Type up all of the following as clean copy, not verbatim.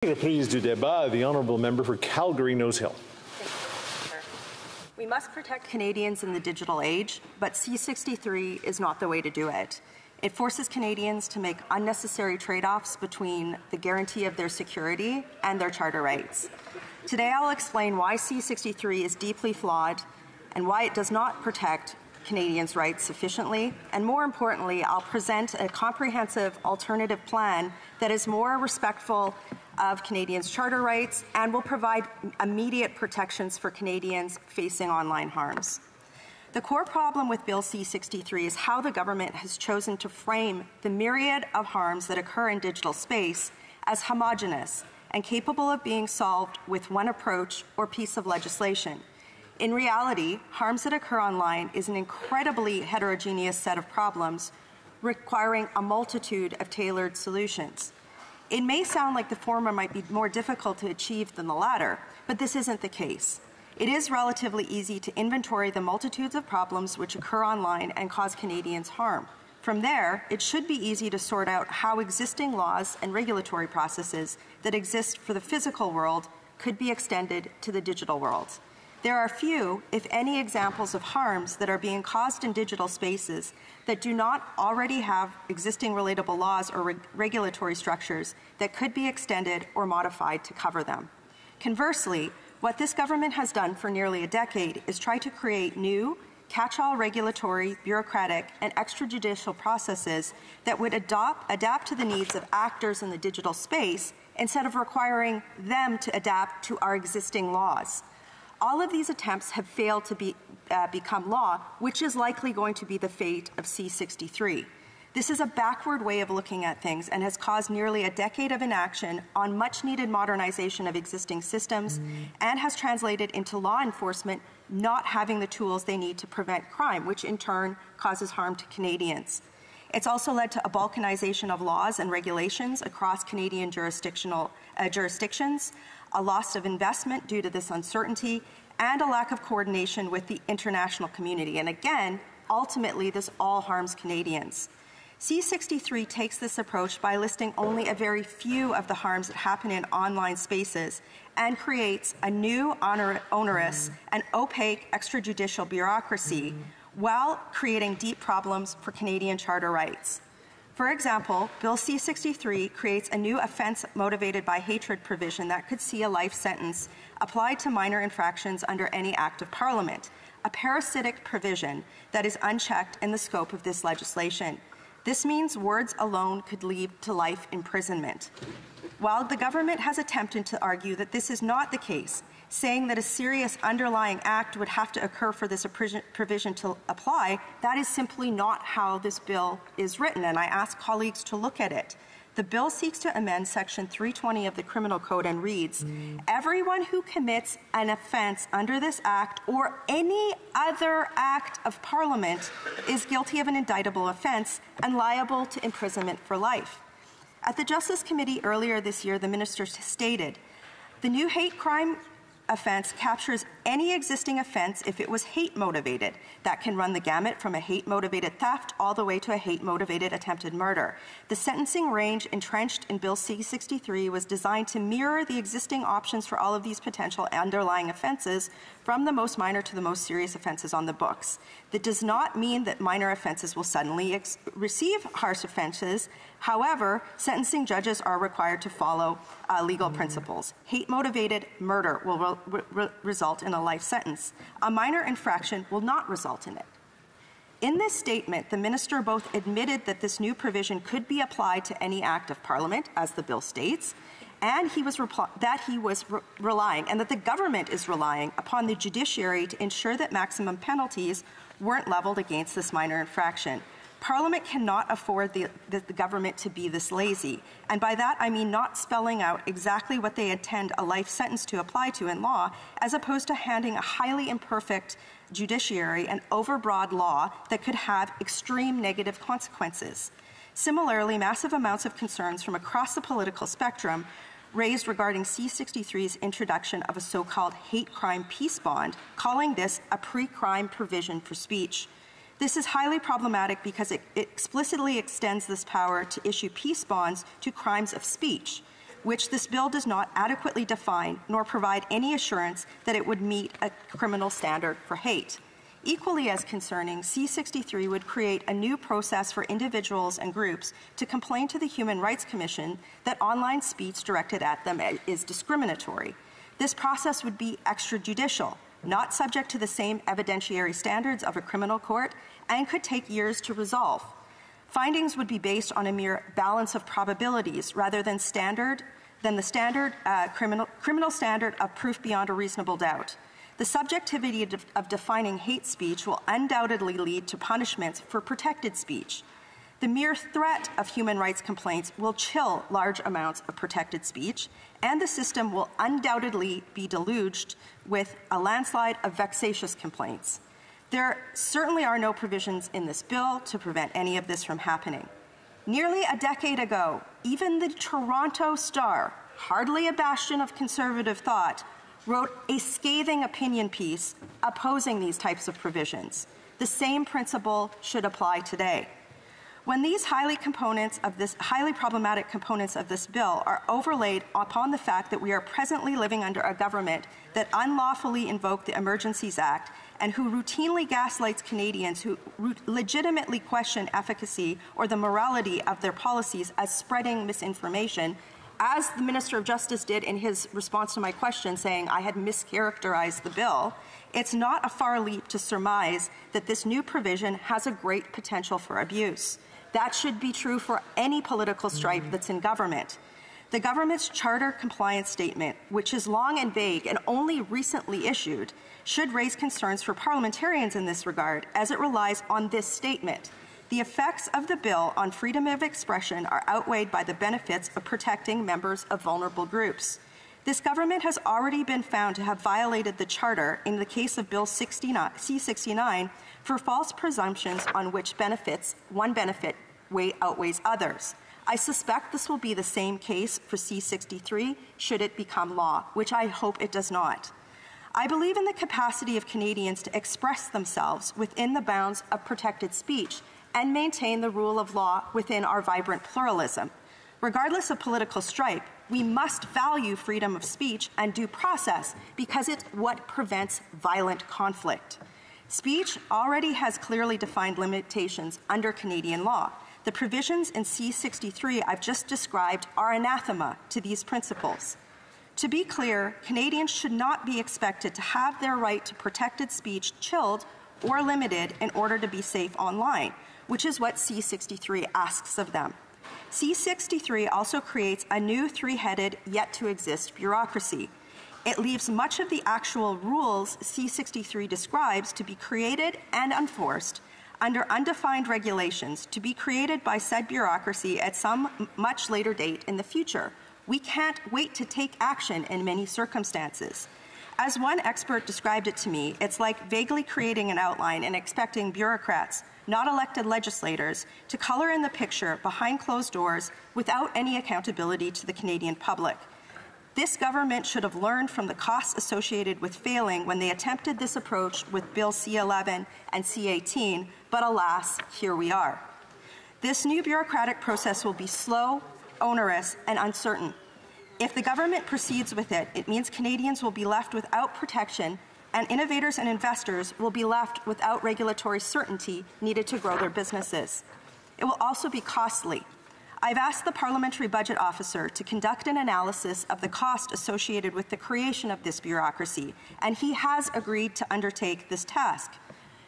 Reprise du débat, the honourable member for Calgary Nose Hill. We must protect Canadians in the digital age, but C-63 is not the way to do it. It forces Canadians to make unnecessary trade-offs between the guarantee of their security and their charter rights. Today I'll explain why C-63 is deeply flawed and why it does not protect Canadians' rights sufficiently, and more importantly, I'll present a comprehensive alternative plan that is more respectful of Canadians' charter rights and will provide immediate protections for Canadians facing online harms. The core problem with Bill C-63 is how the government has chosen to frame the myriad of harms that occur in digital space as homogeneous and capable of being solved with one approach or piece of legislation. In reality, harms that occur online is an incredibly heterogeneous set of problems requiring a multitude of tailored solutions. It may sound like the former might be more difficult to achieve than the latter, but this isn't the case. It is relatively easy to inventory the multitudes of problems which occur online and cause Canadians harm. From there, it should be easy to sort out how existing laws and regulatory processes that exist for the physical world could be extended to the digital world. There are few, if any, examples of harms that are being caused in digital spaces that do not already have existing relatable laws or regulatory structures that could be extended or modified to cover them. Conversely, what this government has done for nearly a decade is try to create new, catch-all regulatory, bureaucratic, and extrajudicial processes that would adapt to the needs of actors in the digital space instead of requiring them to adapt to our existing laws. All of these attempts have failed to become law, which is likely going to be the fate of C-63. This is a backward way of looking at things and has caused nearly a decade of inaction on much-needed modernization of existing systems and has translated into law enforcement not having the tools they need to prevent crime, which in turn causes harm to Canadians. It's also led to a balkanization of laws and regulations across Canadian jurisdictions, a loss of investment due to this uncertainty, and a lack of coordination with the international community. And again, ultimately, this all harms Canadians. C-63 takes this approach by listing only a very few of the harms that happen in online spaces and creates a new, onerous, and opaque extrajudicial bureaucracy while creating deep problems for Canadian charter rights. For example, Bill C-63 creates a new offence motivated by hatred provision that could see a life sentence applied to minor infractions under any Act of Parliament, a parasitic provision that is unchecked in the scope of this legislation. This means words alone could lead to life imprisonment. While the government has attempted to argue that this is not the case, saying that a serious underlying act would have to occur for this provision to apply, that is simply not how this bill is written, and I ask colleagues to look at it. The bill seeks to amend Section 320 of the Criminal Code and reads, "Everyone who commits an offence under this Act or any other Act of Parliament is guilty of an indictable offence and liable to imprisonment for life." At the Justice Committee earlier this year, the minister stated, "The new hate crime offence captures any existing offence if it was hate-motivated. That can run the gamut from a hate-motivated theft all the way to a hate-motivated attempted murder. The sentencing range entrenched in Bill C-63 was designed to mirror the existing options for all of these potential underlying offences, from the most minor to the most serious offences on the books. That does not mean that minor offences will suddenly receive harsh offences. However, sentencing judges are required to follow legal principles. Hate-motivated murder will result in a life sentence. A minor infraction will not result in it." In this statement, the minister both admitted that this new provision could be applied to any Act of Parliament, as the bill states, and that the government is relying upon the judiciary to ensure that maximum penalties weren't levelled against this minor infraction. Parliament cannot afford the government to be this lazy, and by that I mean not spelling out exactly what they intend a life sentence to apply to in law, as opposed to handing a highly imperfect judiciary an overbroad law that could have extreme negative consequences. Similarly, massive amounts of concerns from across the political spectrum raised regarding C-63's introduction of a so-called hate crime peace bond, calling this a pre-crime provision for speech. This is highly problematic because it explicitly extends this power to issue peace bonds to crimes of speech. which this bill does not adequately define nor provide any assurance that it would meet a criminal standard for hate. Equally as concerning, C-63 would create a new process for individuals and groups to complain to the Human Rights Commission that online speech directed at them is discriminatory. This process would be extrajudicial, not subject to the same evidentiary standards of a criminal court, and could take years to resolve. Findings would be based on a mere balance of probabilities rather than the standard criminal standard of proof beyond a reasonable doubt. The subjectivity of defining hate speech will undoubtedly lead to punishments for protected speech. The mere threat of human rights complaints will chill large amounts of protected speech, and the system will undoubtedly be deluged with a landslide of vexatious complaints. There certainly are no provisions in this bill to prevent any of this from happening. Nearly a decade ago, even the Toronto Star, hardly a bastion of conservative thought, wrote a scathing opinion piece opposing these types of provisions. The same principle should apply today. When these highly problematic components of this bill are overlaid upon the fact that we are presently living under a government that unlawfully invoked the Emergencies Act and who routinely gaslights Canadians who legitimately question efficacy or the morality of their policies as spreading misinformation, as the Minister of Justice did in his response to my question, saying I had mischaracterized the bill, it's not a far leap to surmise that this new provision has a great potential for abuse. That should be true for any political stripe that's in government. The government's charter compliance statement, which is long and vague and only recently issued, should raise concerns for parliamentarians in this regard, as it relies on this statement. The effects of the bill on freedom of expression are outweighed by the benefits of protecting members of vulnerable groups. This government has already been found to have violated the Charter in the case of Bill C-69 for false presumptions on which one benefit outweighs others. I suspect this will be the same case for C-63 should it become law, which I hope it does not. I believe in the capacity of Canadians to express themselves within the bounds of protected speech and maintain the rule of law within our vibrant pluralism. Regardless of political stripe, we must value freedom of speech and due process because it's what prevents violent conflict. Speech already has clearly defined limitations under Canadian law. The provisions in C-63 I've just described are anathema to these principles. To be clear, Canadians should not be expected to have their right to protected speech chilled or limited in order to be safe online, which is what C-63 asks of them. C-63 also creates a new three-headed, yet-to-exist bureaucracy. It leaves much of the actual rules C-63 describes to be created and enforced under undefined regulations to be created by said bureaucracy at some much later date in the future. We can't wait to take action in many circumstances. As one expert described it to me, it's like vaguely creating an outline and expecting bureaucrats, not elected legislators, to color in the picture behind closed doors without any accountability to the Canadian public. This government should have learned from the costs associated with failing when they attempted this approach with Bill C-11 and C-18, but alas, here we are. This new bureaucratic process will be slow, onerous, and uncertain. If the government proceeds with it, it means Canadians will be left without protection and innovators and investors will be left without regulatory certainty needed to grow their businesses. It will also be costly. I've asked the Parliamentary Budget Officer to conduct an analysis of the cost associated with the creation of this bureaucracy, and he has agreed to undertake this task.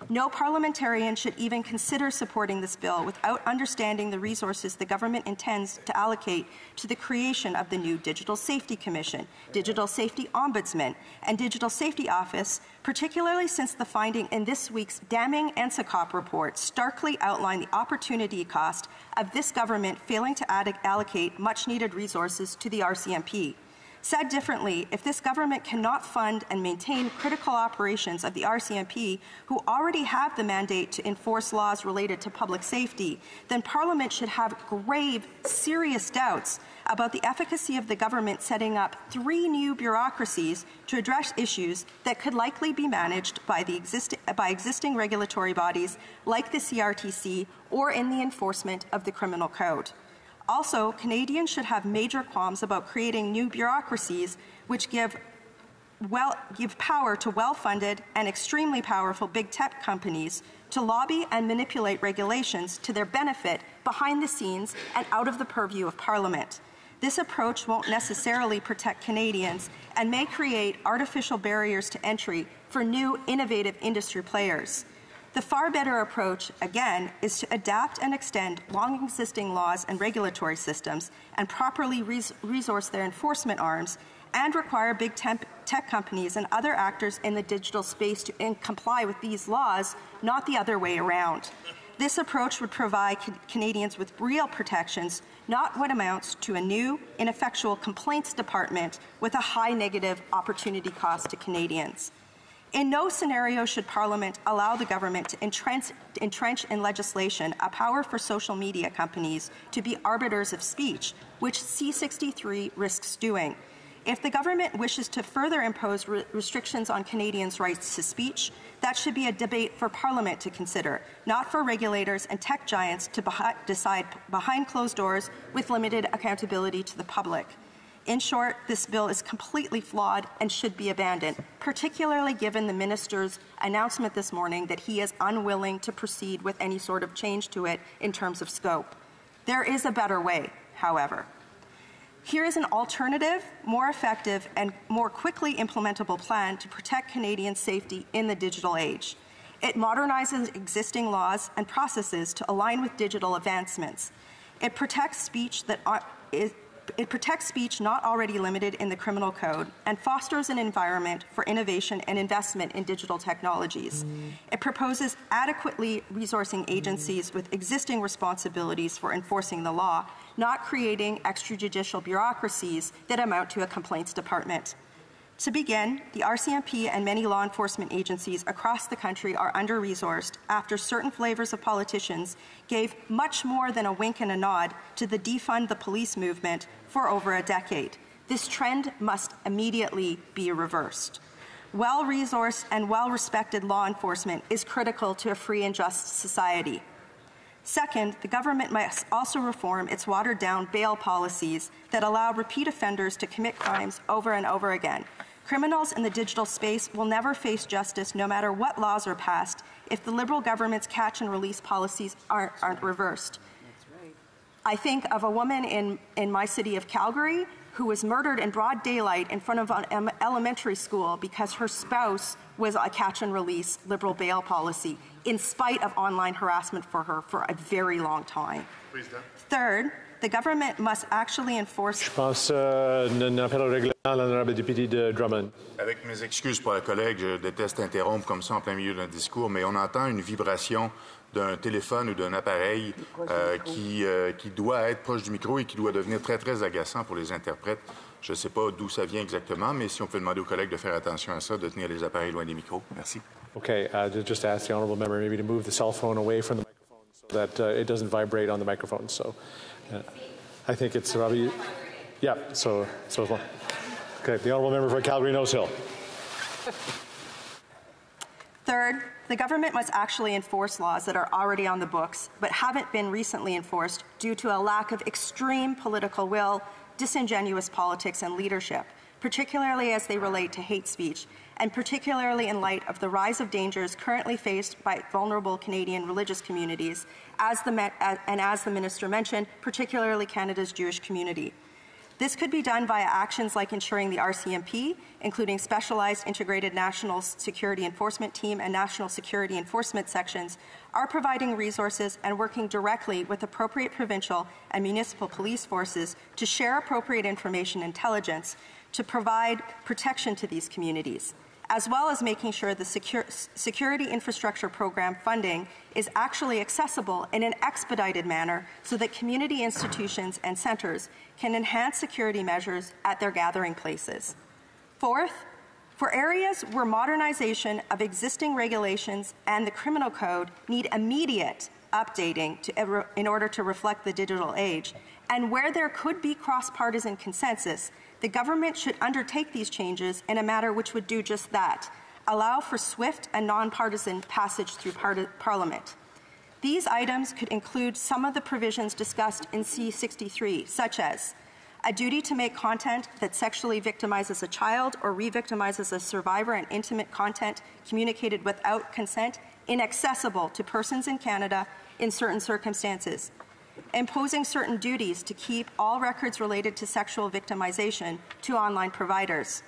No parliamentarian should even consider supporting this bill without understanding the resources the government intends to allocate to the creation of the new Digital Safety Commission, Digital Safety Ombudsman, and Digital Safety Office, particularly since the finding in this week's damning NSICOP report starkly outlined the opportunity cost of this government failing to allocate much-needed resources to the RCMP. Said differently, if this government cannot fund and maintain critical operations of the RCMP, who already have the mandate to enforce laws related to public safety, then Parliament should have grave, serious doubts about the efficacy of the government setting up 3 new bureaucracies to address issues that could likely be managed by existing regulatory bodies like the CRTC or in the enforcement of the Criminal Code. Also, Canadians should have major qualms about creating new bureaucracies which give power to well-funded and extremely powerful big tech companies to lobby and manipulate regulations to their benefit behind the scenes and out of the purview of Parliament. This approach won't necessarily protect Canadians and may create artificial barriers to entry for new, innovative industry players. The far better approach, again, is to adapt and extend long-existing laws and regulatory systems and properly resource their enforcement arms and require big tech companies and other actors in the digital space to comply with these laws, not the other way around. This approach would provide Canadians with real protections, not what amounts to a new, ineffectual complaints department with a high negative opportunity cost to Canadians. In no scenario should Parliament allow the government to entrench in legislation a power for social media companies to be arbiters of speech, which C63 risks doing. If the government wishes to further impose restrictions on Canadians' rights to speech, that should be a debate for Parliament to consider, not for regulators and tech giants to decide behind closed doors with limited accountability to the public. In short, this bill is completely flawed and should be abandoned, particularly given the minister's announcement this morning that he is unwilling to proceed with any sort of change to it in terms of scope. There is a better way, however. Here is an alternative, more effective, and more quickly implementable plan to protect Canadian safety in the digital age. It modernizes existing laws and processes to align with digital advancements. It protects speech not already limited in the criminal code and fosters an environment for innovation and investment in digital technologies. It proposes adequately resourcing agencies with existing responsibilities for enforcing the law, not creating extrajudicial bureaucracies that amount to a complaints department. To begin, the RCMP and many law enforcement agencies across the country are under-resourced after certain flavors of politicians gave much more than a wink and a nod to the defund the police movement for over a decade. This trend must immediately be reversed. Well-resourced and well-respected law enforcement is critical to a free and just society. Second, the government must also reform its watered-down bail policies that allow repeat offenders to commit crimes over and over again. Criminals in the digital space will never face justice no matter what laws are passed if the Liberal government's catch and release policies aren't reversed. I think of a woman in my city of Calgary who was murdered in broad daylight in front of an elementary school because her spouse was a catch and release Liberal bail policy, in spite of online harassment for her for a very long time. Third, the government must actually enforce... Je pense un appel au règlement à l'honorable député de Drummond. Avec mes excuses pour la collègue, je déteste interrompre comme ça en plein milieu d'un discours, mais on entend une vibration d'un téléphone ou d'un appareil qui doit être proche du micro et qui doit devenir très, très agaçant pour les interprètes. Je ne sais pas d'où ça vient exactement, mais si on peut demander aux collègues de faire attention à ça, de tenir les appareils loin des micros. Merci. Okay, just ask the honourable member maybe to move the cell phone away from the microphone so that it doesn't vibrate on the microphone. So I think it's probably, yeah, so okay, the honourable member for Calgary Nose Hill. Third, the government must actually enforce laws that are already on the books but haven't been recently enforced due to a lack of extreme political will, disingenuous politics and leadership, particularly as they relate to hate speech, and particularly in light of the rise of dangers currently faced by vulnerable Canadian religious communities, as the Minister mentioned, particularly Canada's Jewish community. This could be done via actions like ensuring the RCMP, including specialized integrated national security enforcement team and national security enforcement sections, are providing resources and working directly with appropriate provincial and municipal police forces to share appropriate information intelligence to provide protection to these communities, as well as making sure the security infrastructure program funding is actually accessible in an expedited manner so that community institutions and centres can enhance security measures at their gathering places. Fourth, for areas where modernization of existing regulations and the criminal code need immediate updating in order to reflect the digital age, and where there could be cross-partisan consensus, the government should undertake these changes in a manner which would do just that, allow for swift and nonpartisan passage through Parliament. These items could include some of the provisions discussed in C63, such as a duty to make content that sexually victimizes a child or re-victimizes a survivor and intimate content communicated without consent inaccessible to persons in Canada in certain circumstances, imposing certain duties to keep all records related to sexual victimization to online providers,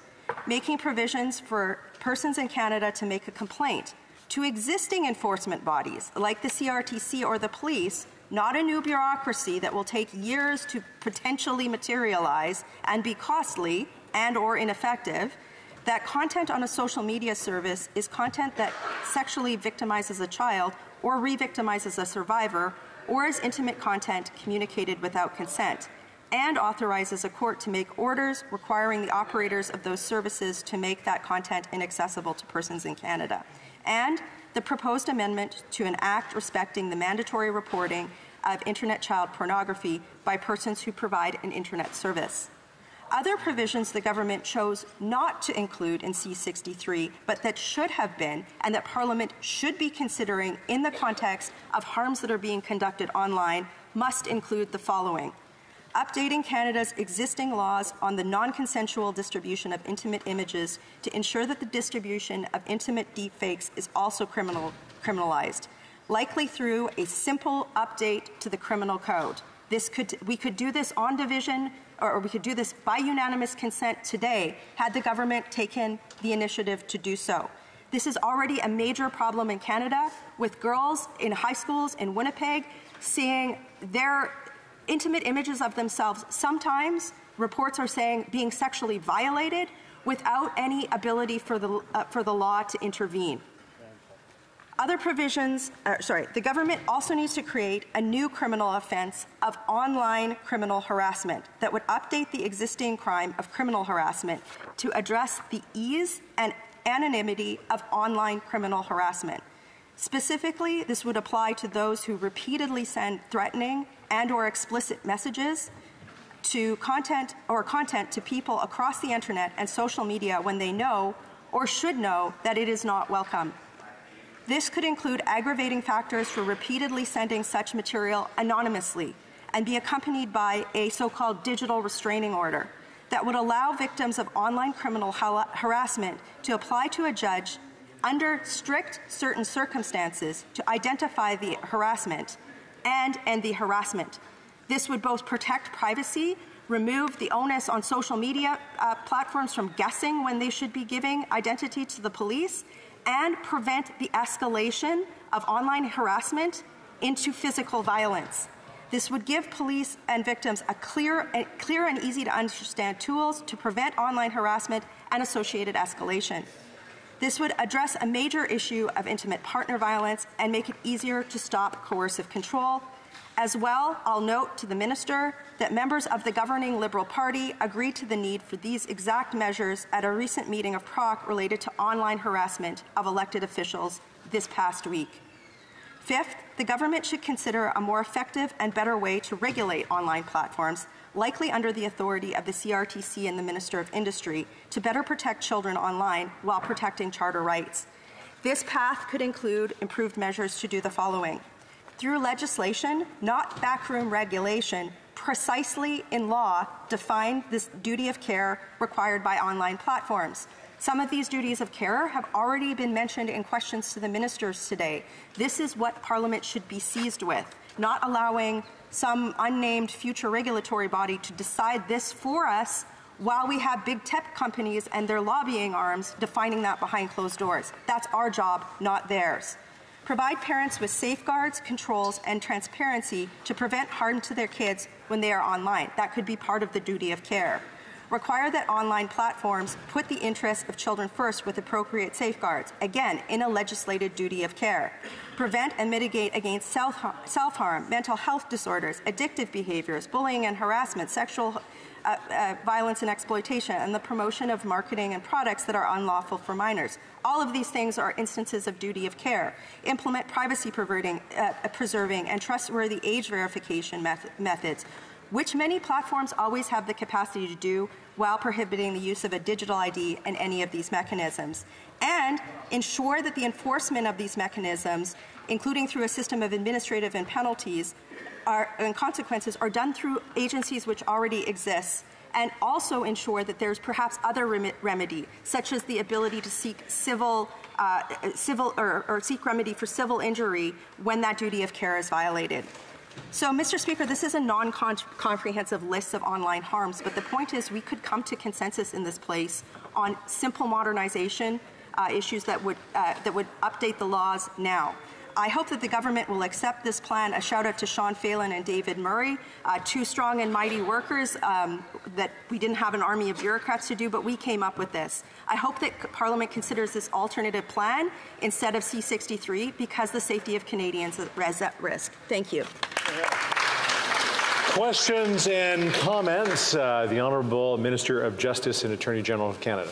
making provisions for persons in Canada to make a complaint to existing enforcement bodies like the CRTC or the police, not a new bureaucracy that will take years to potentially materialize and be costly and or ineffective, that content on a social media service is content that sexually victimizes a child or re-victimizes a survivor or is intimate content communicated without consent, and authorizes a court to make orders requiring the operators of those services to make that content inaccessible to persons in Canada. And the proposed amendment to an act respecting the mandatory reporting of Internet child pornography by persons who provide an Internet service. Other provisions the government chose not to include in C63, but that should have been, and that Parliament should be considering in the context of harms that are being conducted online, must include the following: updating Canada's existing laws on the non-consensual distribution of intimate images to ensure that the distribution of intimate deepfakes is also criminalized, likely through a simple update to the criminal code. We could do this on division, or we could do this by unanimous consent today had the government taken the initiative to do so. This is already a major problem in Canada, with girls in high schools in Winnipeg seeing their intimate images of themselves, sometimes reports are saying being sexually violated, without any ability for the law to intervene. Other provisions, the government also needs to create a new criminal offense of online criminal harassment that would update the existing crime of criminal harassment to address the ease and anonymity of online criminal harassment. Specifically, this would apply to those who repeatedly send threatening and or explicit messages to content to people across the internet and social media when they know or should know that it is not welcome. This could include aggravating factors for repeatedly sending such material anonymously and be accompanied by a so-called digital restraining order that would allow victims of online criminal harassment to apply to a judge under strict certain circumstances to identify the harassment and end the harassment. This would both protect privacy, remove the onus on social media platforms from guessing when they should be giving identity to the police, and prevent the escalation of online harassment into physical violence. This would give police and victims a clear and easy to understand tools to prevent online harassment and associated escalation. This would address a major issue of intimate partner violence and make it easier to stop coercive control. As well, I'll note to the Minister that members of the governing Liberal Party agreed to the need for these exact measures at a recent meeting of PROC related to online harassment of elected officials this past week. Fifth, the government should consider a more effective and better way to regulate online platforms, likely under the authority of the CRTC and the Minister of Industry, to better protect children online while protecting charter rights. This path could include improved measures to do the following: through legislation, not backroom regulation, precisely in law define this duty of care required by online platforms. Some of these duties of care have already been mentioned in questions to the ministers today. This is what Parliament should be seized with, not allowing some unnamed future regulatory body to decide this for us while we have big tech companies and their lobbying arms defining that behind closed doors. That's our job, not theirs. Provide parents with safeguards, controls, and transparency to prevent harm to their kids when they are online. That could be part of the duty of care. Require that online platforms put the interests of children first with appropriate safeguards, again, in a legislated duty of care. Prevent and mitigate against self-harm, mental health disorders, addictive behaviors, bullying and harassment, sexual violence and exploitation, and the promotion of marketing and products that are unlawful for minors. All of these things are instances of duty of care. Implement privacy preserving and trustworthy age verification methods, which many platforms always have the capacity to do while prohibiting the use of a digital ID in any of these mechanisms, and ensure that the enforcement of these mechanisms, including through a system of administrative and penalties and consequences, are done through agencies which already exist, and also ensure that there's perhaps other remedy, such as the ability to seek civil or seek remedy for civil injury when that duty of care is violated. So, Mr. Speaker, this is a non-comprehensive list of online harms, but the point is we could come to consensus in this place on simple modernization issues that would update the laws now. I hope that the government will accept this plan. A shout out to Sean Phelan and David Murray, two strong and mighty workers that we didn't have an army of bureaucrats to do, but we came up with this. I hope that Parliament considers this alternative plan instead of C-63 because the safety of Canadians is at risk. Thank you. Questions and comments? The Honourable Minister of Justice and Attorney General of Canada.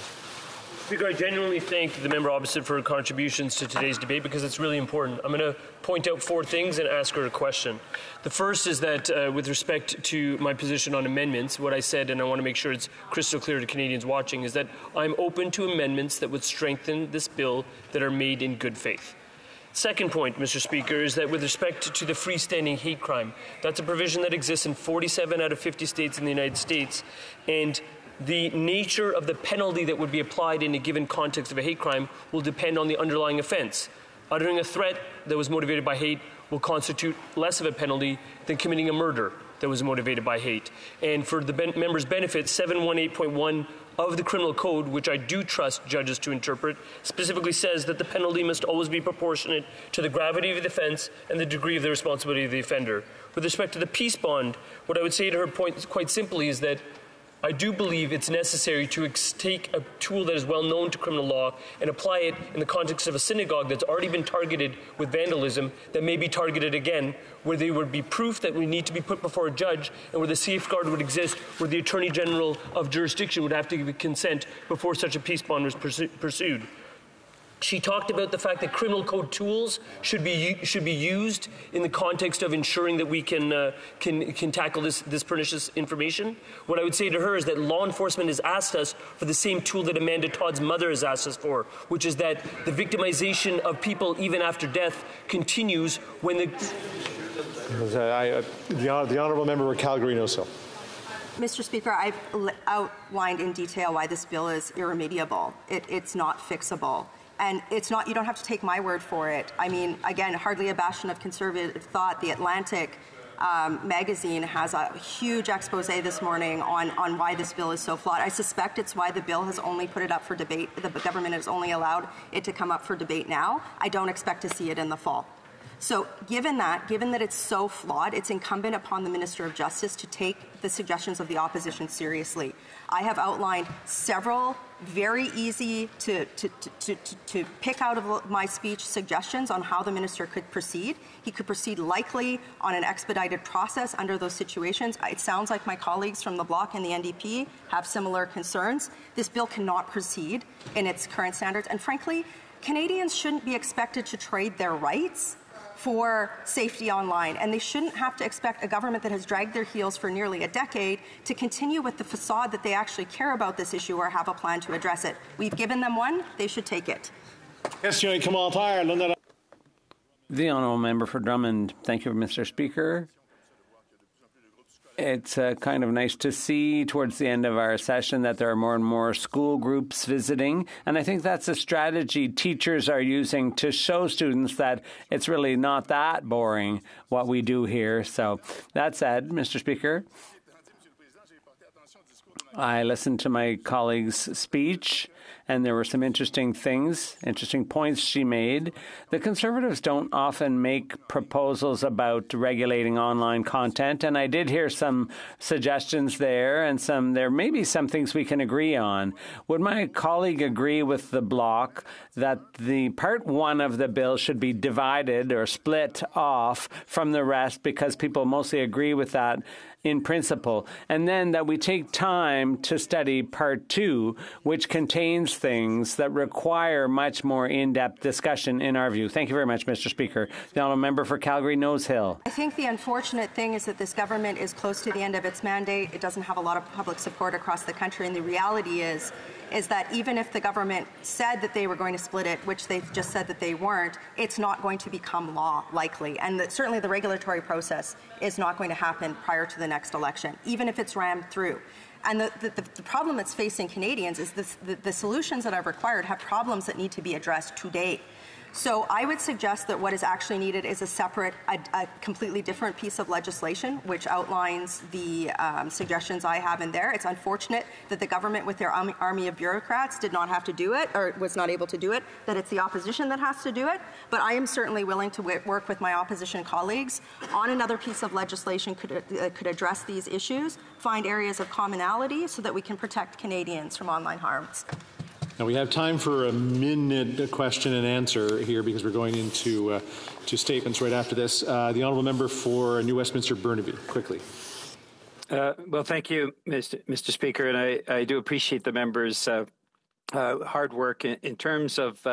Speaker, I genuinely thank the member opposite for her contributions to today's debate because it's really important. I'm going to point out 4 things and ask her a question. The first is that with respect to my position on amendments, what I said, and I want to make sure it's crystal clear to Canadians watching, is that I'm open to amendments that would strengthen this bill that are made in good faith. Second point, Mr. Speaker, is that with respect to the freestanding hate crime, that's a provision that exists in 47 out of 50 states in the United States, and the nature of the penalty that would be applied in a given context of a hate crime will depend on the underlying offense. Uttering a threat that was motivated by hate will constitute less of a penalty than committing a murder that was motivated by hate. And for the members' benefit, 718.1 of the Criminal Code, which I do trust judges to interpret, specifically says that the penalty must always be proportionate to the gravity of the offense and the degree of the responsibility of the offender. With respect to the peace bond, what I would say to her point quite simply is that I do believe it's necessary to take a tool that is well known to criminal law and apply it in the context of a synagogue that's already been targeted with vandalism that may be targeted again, where there would be proof that we need to be put before a judge and where the safeguard would exist, where the Attorney General of jurisdiction would have to give consent before such a peace bond was pursued. She talked about the fact that criminal code tools should be used in the context of ensuring that we can tackle this pernicious information. What I would say to her is that law enforcement has asked us for the same tool that Amanda Todd's mother has asked us for, which is that the victimization of people even after death continues when the Honourable Member for Calgary-Noso. Mr. Speaker, I've outlined in detail why this bill is irremediable. It's not fixable. And it's not, you don't have to take my word for it. I mean, again, hardly a bastion of conservative thought. The Atlantic magazine has a huge expose this morning on why this bill is so flawed. I suspect it's why the bill has only put it up for debate. The government has only allowed it to come up for debate now. I don't expect to see it in the fall. So given that it's so flawed, it's incumbent upon the Minister of Justice to take the suggestions of the opposition seriously. I have outlined several very easy to pick out of my speech suggestions on how the minister could proceed. He could proceed likely on an expedited process under those situations. It sounds like my colleagues from the Bloc and the NDP have similar concerns. This bill cannot proceed in its current standards. And frankly, Canadians shouldn't be expected to trade their rights for safety online, and they shouldn't have to expect a government that has dragged their heels for nearly a decade to continue with the facade that they actually care about this issue or have a plan to address it. We've given them one, they should take it. The Honourable Member for Drummond. Thank you, Mr. Speaker. It's kind of nice to see towards the end of our session that there are more and more school groups visiting. And I think that's a strategy teachers are using to show students that it's really not that boring what we do here. So that said, Mr. Speaker, I listened to my colleague's speech, and there were some interesting points she made. The Conservatives don't often make proposals about regulating online content, and I did hear some suggestions there, and there may be some things we can agree on. Would my colleague agree with the Bloc that the Part 1 of the bill should be divided or split off from the rest because people mostly agree with that, in principle, and then that we take time to study part 2, which contains things that require much more in-depth discussion in our view. Thank you very much, Mr. Speaker. The honourable member for Calgary-Nose Hill. I think the unfortunate thing is that this government is close to the end of its mandate. It doesn't have a lot of public support across the country, and the reality is that even if the government said that they were going to split it, which they've just said that they weren't, it's not going to become law, likely. And certainly the regulatory process is not going to happen prior to the next election, even if it's rammed through. And the problem that's facing Canadians is the solutions that are required have problems that need to be addressed today. So I would suggest that what is actually needed is a separate, a completely different piece of legislation which outlines the suggestions I have in there. It's unfortunate that the government with their army of bureaucrats did not have to do it, or was not able to do it, that it's the opposition that has to do it. But I am certainly willing to work with my opposition colleagues on another piece of legislation could address these issues, find areas of commonality so that we can protect Canadians from online harms. Now we have time for a minute question and answer here because we're going into to statements right after this. The honourable member for New Westminster Burnaby, quickly. Well, thank you, Mr. Speaker, and I do appreciate the members' hard work in terms of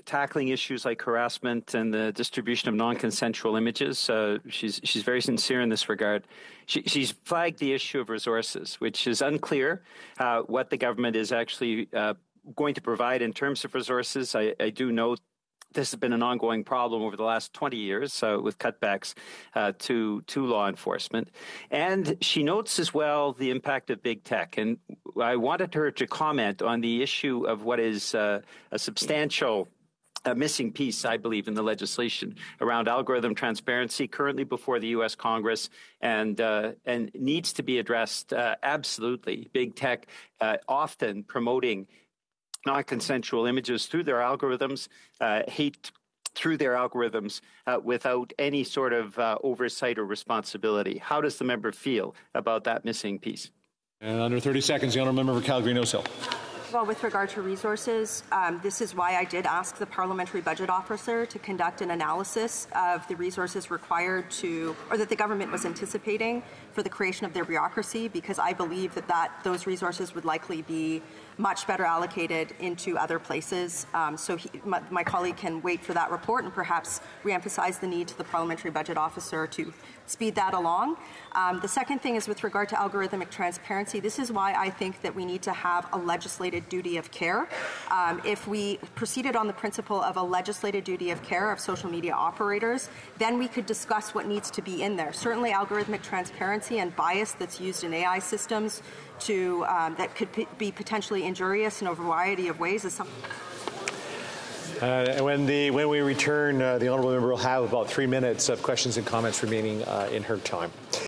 tackling issues like harassment and the distribution of non-consensual images. She's very sincere in this regard. She's flagged the issue of resources, which is unclear what the government is actually going to provide in terms of resources. I do note this has been an ongoing problem over the last 20 years with cutbacks to law enforcement. And she notes as well the impact of big tech. And I wanted her to comment on the issue of what is a substantial missing piece, I believe, in the legislation around algorithm transparency, currently before the U.S. Congress, and needs to be addressed absolutely. Big tech often promoting non-consensual images through their algorithms, hate through their algorithms without any sort of oversight or responsibility. How does the member feel about that missing piece? And under 30 seconds, the honourable member for Calgary-Nose Hill. Well, with regard to resources, this is why I did ask the Parliamentary Budget Officer to conduct an analysis of the resources required or that the government was anticipating for the creation of their bureaucracy, because I believe that those resources would likely be much better allocated into other places. So my colleague can wait for that report and perhaps reemphasize the need to the Parliamentary Budget Officer to speed that along. The second thing is with regard to algorithmic transparency. This is why I think that we need to have a legislated duty of care. If we proceeded on the principle of a legislated duty of care of social media operators, then we could discuss what needs to be in there. Certainly algorithmic transparency and bias that's used in AI systems that could be potentially injurious in a variety of ways is something. When we return, the honourable member will have about 3 minutes of questions and comments remaining in her time.